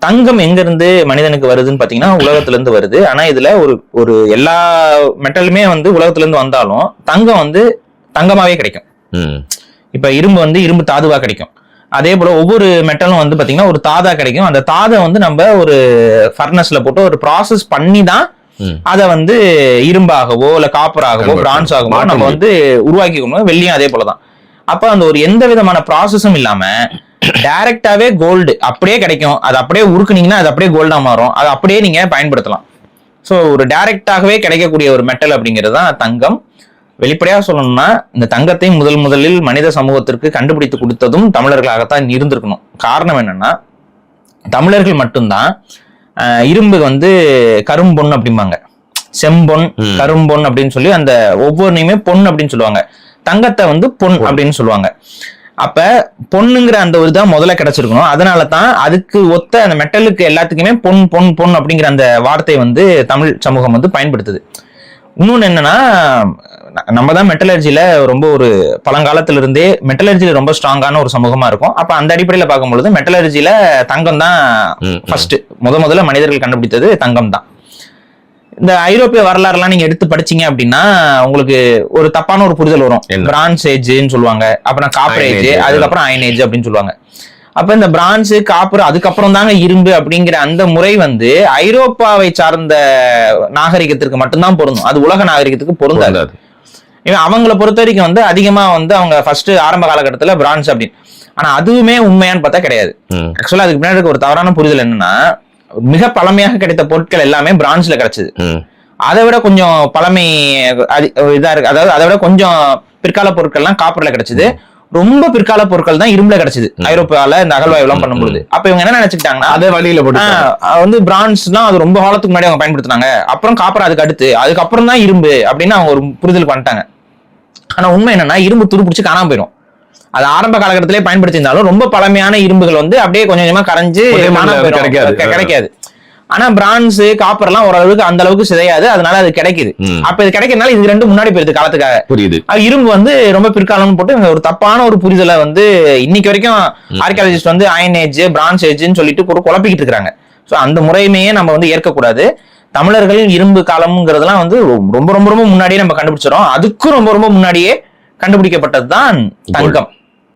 தங்கம் எங்க இருந்து மனிதனுக்கு வருதுன்னு பாத்தீங்கன்னா உலகத்துல இருந்து வருது. ஆனா இதுல ஒரு எல்லா மெட்டலுமே வந்து உலகத்துல இருந்து வந்தாலும் தங்கம் வந்து தங்கமாவே கிடைக்கும். இப்ப இரும்பு வந்து இரும்பு தாதுவா கிடைக்கும். அதே போல ஒவ்வொரு மெட்டலும் வந்து பாத்தீங்கன்னா ஒரு தாதா கிடைக்கும். அந்த தாதை வந்து நம்ம ஒரு ஃபர்னஸ்ல போட்டு ஒரு ப்ராசஸ் பண்ணி தான் அதை வந்து இரும்பாகவோ இல்ல காப்பராகவோ பிரான்ஸ் ஆகவோ நம்ம வந்து உருவாக்கிக்கணும். வெள்ளியும் அதே போலதான். அப்ப அந்த ஒரு எந்த விதமான ப்ராசஸும் இல்லாம டைரக்டாவே கோல்டு அப்படியே கிடைக்கும். அது அப்படியே உருக்குனீங்கன்னா அது அப்படியே கோல்டா மாறும். அது அப்படியே நீங்க பயன்படுத்தலாம். ஸோ ஒரு டைரக்டாகவே கிடைக்கக்கூடிய ஒரு மெட்டல் அப்படிங்கிறது தான் தங்கம். வெளிப்படையா சொல்லணும்னா இந்த தங்கத்தை முதலில் மனித சமூகத்திற்கு கண்டுபிடித்து கொடுத்ததும் தமிழர்களாகத்தான் இருந்திருக்கணும். காரணம் என்னன்னா, தமிழர்கள் மட்டும்தான் இரும்பு வந்து கரும்பொன் அப்படிம்பாங்க, செம்பொன் கரும்பொன் அப்படின்னு சொல்லி அந்த ஒவ்வொன்றையுமே பொன் அப்படின்னு சொல்லுவாங்க. தங்கத்தை வந்து பொன் அப்படின்னு சொல்லுவாங்க. அப்ப பொண்ணுங்கிற அந்த ஒரு தான் முதல்ல கிடைச்சிருக்கணும். அதனாலதான் அதுக்கு ஒத்த அந்த மெட்டலுக்கு எல்லாத்துக்குமே பொன் பொன் பொன் அப்படிங்கிற அந்த வார்த்தை வந்து தமிழ் சமூகம் வந்து பயன்படுத்துது. இன்னொன்னு என்னன்னா, நம்ம தான் மெட்டலர்ஜில ரொம்ப ஒரு பழங்காலத்துல இருந்தே மெட்டலர்ஜில ரொம்ப ஸ்ட்ராங்கான ஒரு சமூகமா இருக்கும். அப்ப அந்த அடிப்படையில பார்க்கும்பொழுது மெட்டலர்ஜில தங்கம் தான் ஃபர்ஸ்ட் முதல்ல மனிதர்கள் கண்டுபிடித்தது தங்கம் தான். இந்த ஐரோப்பிய வரலாறுலாம் நீங்க எடுத்து படிச்சீங்க அப்படின்னா உங்களுக்கு ஒரு தப்பான ஒரு புரிதல் வரும். பிரான்ஸ் ஏஜ்ன்னு சொல்லுவாங்க, அப்புறம் காப்பர் ஏஜ், அதுக்கப்புறம் அயன் ஏஜ் அப்படின்னு சொல்லுவாங்க. அப்ப இந்த பிரான்ஸ் காப்பர் அதுக்கப்புறம் தாங்க இரும்பு அப்படிங்கிற அந்த முறை வந்து ஐரோப்பாவை சார்ந்த நாகரிகத்திற்கு மட்டும்தான் பொருந்தும். அது உலக நாகரிகத்துக்கு பொருந்தாது. அவங்கள பொறுத்த வரைக்கும் வந்து அதிகமா வந்து அவங்க ஃபர்ஸ்ட் ஆரம்ப காலகட்டத்துல பிரான்ஸ் அப்படின்னு. ஆனா அதுவுமே உண்மையான்னு பார்த்தா கிடையாது. ஆக்சுவலா அதுக்கு பின்னாடி ஒரு தவறான புரிதல் என்னன்னா, மிக பழமையாக கிடைத்த பொருட்கள் எல்லாமே பிரான்ஸ்ல கிடைச்சது. அதை விட கொஞ்சம் பழமை இதா இருக்கு, அதாவது அதை விட கொஞ்சம் பிற்கால பொருட்கள்லாம் காப்பர்ல கிடைச்சது. ரொம்ப பிற்கால பொருட்கள் தான் இரும்புல கிடைச்சது ஐரோப்பால இந்த அகழ்வாய்வு எல்லாம் பண்ணும்போது. அப்ப இவங்க என்ன நினைச்சுக்கிட்டாங்கன்னா, அதே வழியில வந்து பிரான்ஸ்லாம் அது ரொம்ப காலத்துக்கு முன்னாடி அவங்க பயன்படுத்தினாங்க, அப்புறம் காப்பர் அதுக்கப்புறம் தான் இரும்பு அப்படின்னு அவங்க ஒரு புரிதலுக்கு வந்துட்டாங்க. ஆனா உண்மை என்னன்னா, இரும்பு துருப்பிடிச்சு காணாம போயிடும். அது ஆரம்ப காலகட்டத்திலே பயன்படுத்தியிருந்தாலும் ரொம்ப பழமையான இரும்புகள் வந்து அப்படியே கொஞ்சம் கொஞ்சமா கரைஞ்சு கிடைக்காது. ஆனா பிரான்ஸ் காப்பர் எல்லாம் ஓரளவுக்கு அந்த அளவுக்கு சிதையாது, அதனால அது கிடைக்குது. அப்ப இது கிடைக்கிறதுனால இது ரெண்டு முன்னாடி போயிருது காலத்துக்காக. புரியுது. இரும்பு வந்து ரொம்ப பிற்காலம் போட்டு ஒரு தப்பான ஒரு புரிதலை வந்து இன்னைக்கு வரைக்கும் ஆர்கியாலஜிஸ்ட் வந்து அயன் ஏஜ் பிரான்ஸ் ஏஜ்ன்னு சொல்லிட்டு குழப்பிக்கிட்டு இருக்காங்க. சோ அந்த முறையுமே நம்ம வந்து ஏற்கக்கூடாது. தமிழர்கள் இரும்பு காலம்ங்கிறதுலாம் வந்து ரொம்ப ரொம்ப ரொம்ப முன்னாடியே நம்ம கண்டுபிடிச்சிடறோம். அதுக்கும் ரொம்ப ரொம்ப முன்னாடியே கண்டுபிடிக்கப்பட்டதுதான் தங்கம்.